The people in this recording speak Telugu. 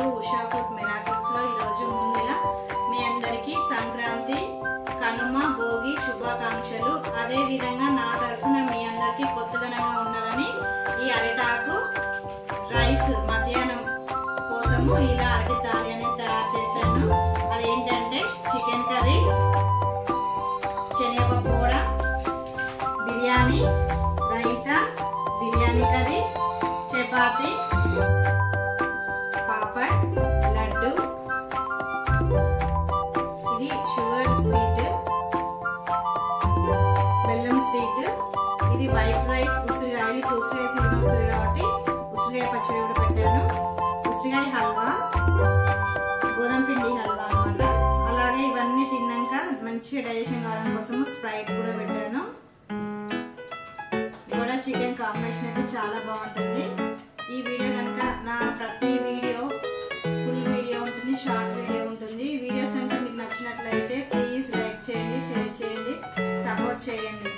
టు ఉషా ఫుడ్ మిరాకిల్స్ లో ఈ రోజు ముందుగా మీ అందరికీ సంక్రాంతి కనుమ భోగి శుభాకాంక్షలు. అదే విధంగా నా తరఫున మీ అందరికీ కొత్తదనంగా ఉండాలని ఈ అరిటాకు రైస్ మధ్యాహ్నం కోసము ఇలా అరటి తాలి అనేది తయారు చేశాను. అదేంటంటే చికెన్ కర్రీ, శనగపప్పు కూడా, బిర్యానీ, రైతా, బిర్యానీ కర్రీ, చపాతి, పాపడ్, లడ్డు, ఇది షుగర్ స్వీట్, బెల్లం స్వీట్, ఇది వైట్ రైస్, ఉసిరికాయలు. ఇప్పుడు ఉసిరికాయ సీజన్ వస్తుంది కాబట్టి ఉసిరికాయ పచ్చడి కూడా పెట్టాను. ఉసిరికాయ హల్వా, గోధుమ పిండి హల్వా అన్నమాట. అలాగే ఇవన్నీ తిన్నాక మంచిగా డైజెషన్ కావడం కోసం స్ప్రైట్ కూడా పెట్టాను. కూడా చికెన్ కాంబినేషన్ అయితే చాలా బాగుంటుంది. ఈ వీడియో కనుక నా ప్రతి వీడియో ఫుల్ వీడియో ఉంటుంది, షార్ట్ వీడియో ఉంటుంది. వీడియోస్ కనుక మీకు నచ్చినట్లయితే ప్లీజ్ లైక్ చేయండి, షేర్ చేయండి, సపోర్ట్ చేయండి.